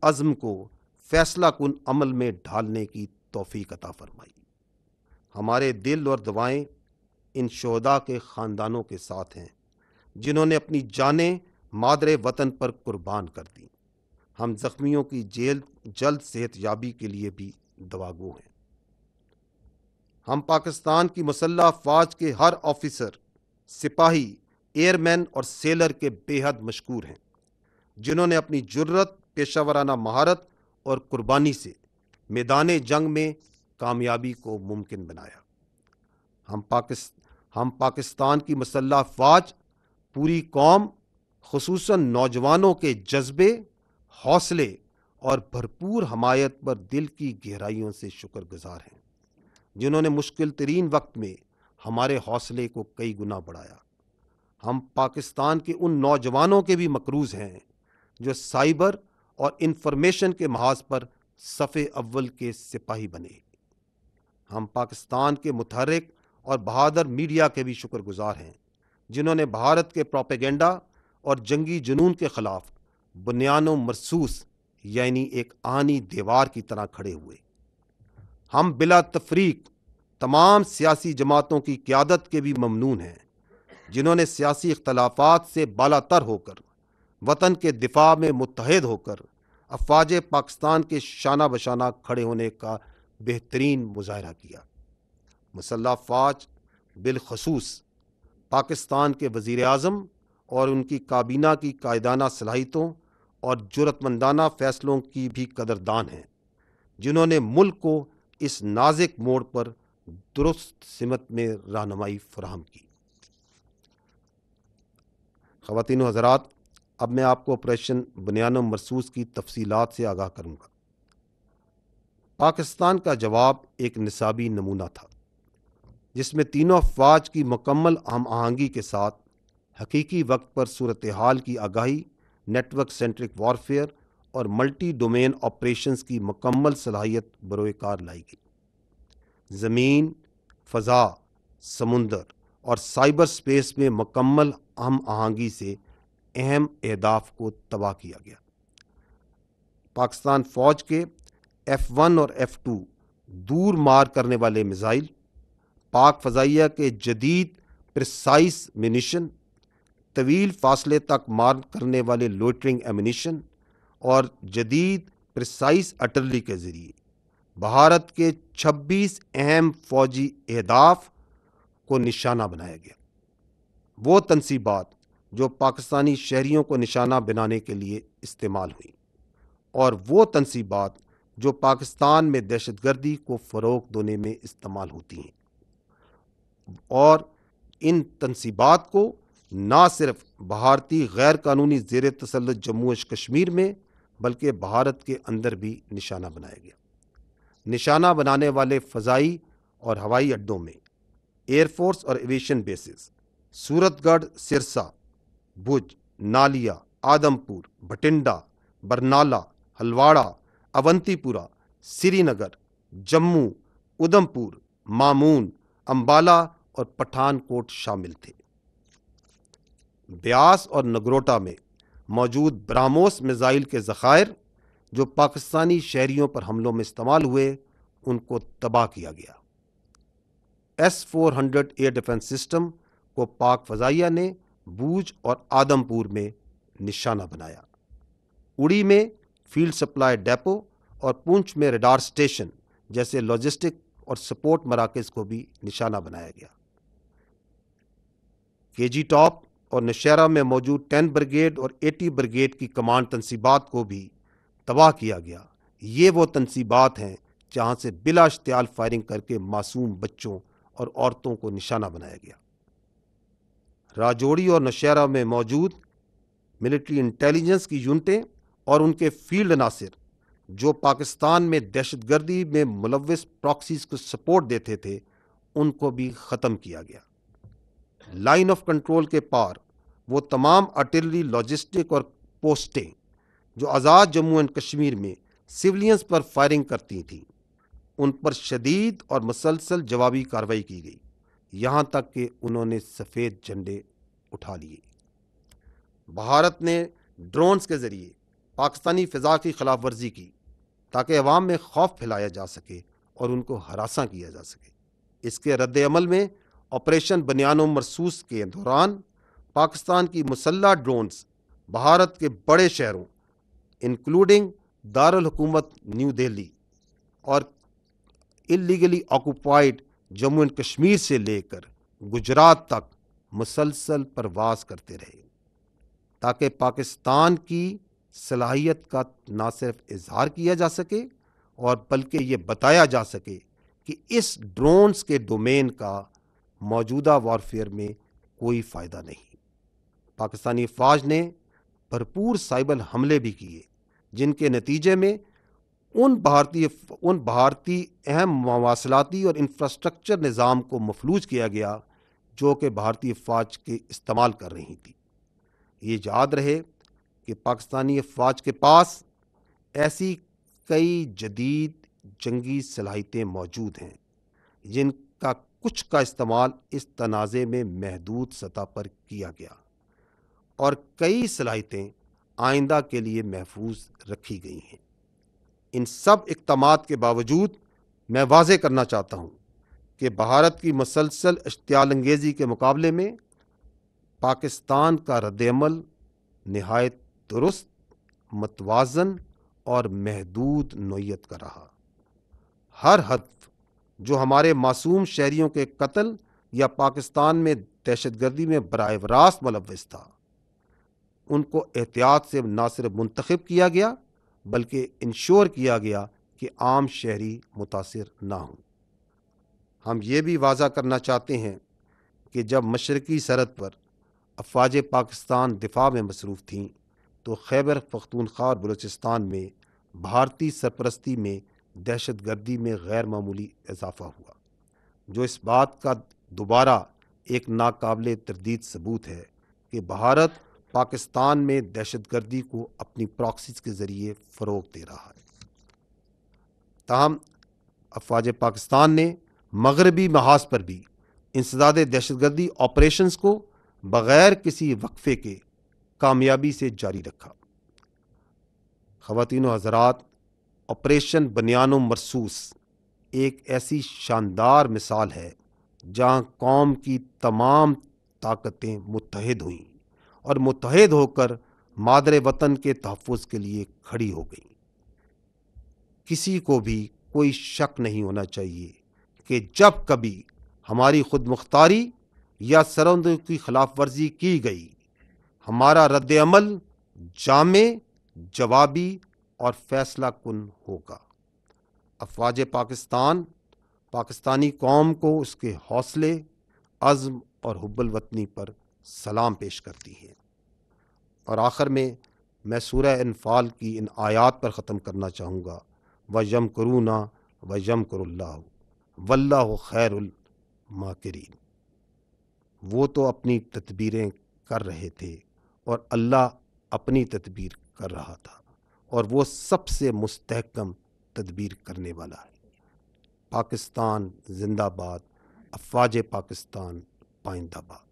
عزم کو فیصلہ کن عمل میں ڈھالنے کی توفیق عطا فرمائی۔ ہمارے دل اور دعائیں ان شہداء کے خاندانوں کے ساتھ ہیں جنہوں نے اپنی جانیں مادر وطن پر قربان کر دیں۔ ہم زخمیوں کی جلد صحت یابی کے لیے بھی دعا گو ہیں۔ ہم پاکستان کی مسلح افواج کے ہر آفیسر، سپاہی، ایئر مین اور سیلر کے بے حد مشکور ہیں جنہوں نے اپنی جرت، پیشہ ورانہ مہارت اور قربانی سے میدان جنگ میں کامیابی کو ممکن بنایا۔ ہم پاکستان کی مسلح افواج، پوری قوم، خصوصاً نوجوانوں کے جذبے، حوصلے اور بھرپور حمایت پر دل کی گہرائیوں سے شکر گزار ہیں، جنہوں نے مشکل ترین وقت میں ہمارے حوصلے کو کئی گنا بڑھایا۔ ہم پاکستان کے ان نوجوانوں کے بھی مقروض ہیں جو سائبر اور انفارمیشن کے محاذ پر صف اول کے سپاہی بنے۔ ہم پاکستان کے متحرک اور بہادر میڈیا کے بھی شکر گزار ہیں جنہوں نے بھارت کے پروپیگنڈا اور جنگی جنون کے خلاف بنیان و مرصوص یعنی ایک آہنی دیوار کی طرح کھڑے ہوئے۔ ہم بلا تفریق تمام سیاسی جماعتوں کی قیادت کے بھی ممنون ہیں جنہوں نے سیاسی اختلافات سے بالا تر ہو کر وطن کے دفاع میں متحد ہو کر افواج پاکستان کے شانہ بشانہ کھڑے ہونے کا بہترین مظاہرہ کیا۔ مسلح افواج، بالخصوص پاکستان کے وزیر اعظم اور ان کی کابینہ کی قائدانہ صلاحیتوں اور جرأت مندانہ فیصلوں کی بھی قدردان ہیں، جنہوں نے ملک کو اس نازک موڑ پر درست سمت میں رہنمائی فراہم کی۔ خواتین و حضرات، اب میں آپ کو آپریشن بنیان و مرصوص کی تفصیلات سے آگاہ کروں گا۔ پاکستان کا جواب ایک نصابی نمونہ تھا جس میں تینوں افواج کی مکمل ہم آہنگی کے ساتھ حقیقی وقت پر صورتحال کی آگاہی، نیٹ ورک سینٹرک وارفیئر اور ملٹی ڈومین آپریشنز کی مکمل صلاحیت بروئے کار لائی گئی۔ زمین، فضا، سمندر اور سائبر سپیس میں مکمل ہم آہنگی سے اہم اہداف کو تباہ کیا گیا۔ پاکستان فوج کے F-1 اور F-2 دور مار کرنے والے میزائل، پاک فضائیہ کے جدید پریسائز منیشن، طویل فاصلے تک مار کرنے والے لوئٹرنگ ایمونیشن اور جدید پریسائز آرٹلری کے ذریعے بھارت کے 26 اہم فوجی اہداف کو نشانہ بنایا گیا۔ وہ تنصیبات جو پاکستانی شہریوں کو نشانہ بنانے کے لیے استعمال ہوئیں، اور وہ تنصیبات جو پاکستان میں دہشت گردی کو فروغ دینے میں استعمال ہوتی ہیں، اور ان تنصیبات کو نہ صرف بھارتی غیر قانونی زیر تسلط جموں و کشمیر میں بلکہ بھارت کے اندر بھی نشانہ بنایا گیا۔ نشانہ بنانے والے فضائی اور ہوائی اڈوں میں ایئر فورس اور ایویشن بیسز سورت گڑھ، سرسا، بھج، نالیا، آدم پور، بھٹنڈا، برنالہ، ہلواڑہ، اونتی پورہ، سری نگر، جموں، ادھم پور، مامون، امبالہ اور پٹھان کوٹ شامل تھے۔ بیاس اور نگروٹا میں موجود براموس میزائل کے ذخائر جو پاکستانی شہریوں پر حملوں میں استعمال ہوئے، ان کو تباہ کیا گیا۔ S-400 ایئر ڈیفنس سسٹم کو پاک فضائیہ نے بوجھ اور آدم پور میں نشانہ بنایا۔ اڑی میں فیلڈ سپلائی ڈیپو اور پونچھ میں ریڈار سٹیشن جیسے لاجسٹک اور سپورٹ مراکز کو بھی نشانہ بنایا گیا۔ KG ٹاپ اور نوشہرہ میں موجود 10 بریگیڈ اور 80 بریگیڈ کی کمانڈ تنصیبات کو بھی تباہ کیا گیا۔ یہ وہ تنصیبات ہیں جہاں سے بلا اشتعال فائرنگ کر کے معصوم بچوں اور عورتوں کو نشانہ بنایا گیا۔ راجوڑی اور نوشہرہ میں موجود ملٹری انٹیلیجنس کی یونٹیں اور ان کے فیلڈ عناصر جو پاکستان میں دہشت گردی میں ملوث پراکسیز کو سپورٹ دیتے تھے، ان کو بھی ختم کیا گیا۔ لائن آف کنٹرول کے پار وہ تمام آرٹلری، لاجسٹک اور پوسٹیں جو آزاد جموں اینڈ کشمیر میں سویلینز پر فائرنگ کرتی تھیں، ان پر شدید اور مسلسل جوابی کارروائی کی گئی، یہاں تک کہ انہوں نے سفید جھنڈے اٹھا لیے۔ بھارت نے ڈرونز کے ذریعے پاکستانی فضا کی خلاف ورزی کی تاکہ عوام میں خوف پھیلایا جا سکے اور ان کو ہراساں کیا جا سکے۔ اس کے رد عمل میں آپریشن بنیان و مرصوص کے دوران پاکستان کی مسلح ڈرونز بھارت کے بڑے شہروں انکلوڈنگ دارالحکومت نیو دہلی اور illegally occupied Jammu and Kashmir سے لے کر گجرات تک مسلسل پرواز کرتے رہے، تاکہ پاکستان کی صلاحیت کا نہ صرف اظہار کیا جا سکے اور بلکہ یہ بتایا جا سکے کہ اس ڈرونز کے ڈومین کا موجودہ وارفیئر میں کوئی فائدہ نہیں۔ پاکستانی افواج نے بھرپور سائبر حملے بھی کیے، جن کے نتیجے میں ان بھارتی اہم مواصلاتی اور انفراسٹرکچر نظام کو مفلوج کیا گیا جو کہ بھارتی افواج کے استعمال کر رہی تھی۔ یہ یاد رہے کہ پاکستانی افواج کے پاس ایسی کئی جدید جنگی صلاحیتیں موجود ہیں جن کا کچھ کا استعمال اس تنازع میں محدود سطح پر کیا گیا اور کئی صلاحیتیں آئندہ کے لیے محفوظ رکھی گئی ہیں۔ ان سب اقدامات کے باوجود میں واضح کرنا چاہتا ہوں کہ بھارت کی مسلسل اشتعال انگیزی کے مقابلے میں پاکستان کا رد عمل نہایت درست، متوازن اور محدود نوعیت کا رہا۔ ہر ہدف جو ہمارے معصوم شہریوں کے قتل یا پاکستان میں دہشت گردی میں براہ راست ملوث تھا، ان کو احتیاط سے نہ صرف منتخب کیا گیا بلکہ انشور کیا گیا کہ عام شہری متاثر نہ ہوں۔ ہم یہ بھی واضح کرنا چاہتے ہیں کہ جب مشرقی سرحد پر افواج پاکستان دفاع میں مصروف تھیں تو خیبر پختونخوا اور بلوچستان میں بھارتی سرپرستی میں دہشت گردی میں غیر معمولی اضافہ ہوا، جو اس بات کا دوبارہ ایک ناقابل تردید ثبوت ہے کہ بھارت پاکستان میں دہشت گردی کو اپنی پراکسیز کے ذریعے فروغ دے رہا ہے۔ تاہم افواج پاکستان نے مغربی محاذ پر بھی انسداد دہشت گردی آپریشنز کو بغیر کسی وقفے کے کامیابی سے جاری رکھا۔ خواتین و حضرات، آپریشن بنیان و مرصوص ایک ایسی شاندار مثال ہے جہاں قوم کی تمام طاقتیں متحد ہوئیں اور متحد ہو کر مادر وطن کے تحفظ کے لیے کھڑی ہو گئیں۔ کسی کو بھی کوئی شک نہیں ہونا چاہیے کہ جب کبھی ہماری خود مختاری یا سرحدوں کی خلاف ورزی کی گئی، ہمارا رد عمل جامع، جوابی اور فیصلہ کن ہوگا۔ افواج پاکستان پاکستانی قوم کو اس کے حوصلے، عزم اور حب الوطنی پر سلام پیش کرتی ہیں۔ اور آخر میں سورہ انفال کی ان آیات پر ختم کرنا چاہوں گا، وَيَمْكُرُونَ وَيَمْكُرُ اللَّهُ وَاللَّهُ خَيْرُ الْمَاكِرِينَ۔ وہ تو اپنی تدبیریں کر رہے تھے اور اللہ اپنی تدبیر کر رہا تھا، اور وہ سب سے مستحکم تدبیر کرنے والا ہے۔ پاکستان زندہ باد، افواج پاکستان پائندہ باد۔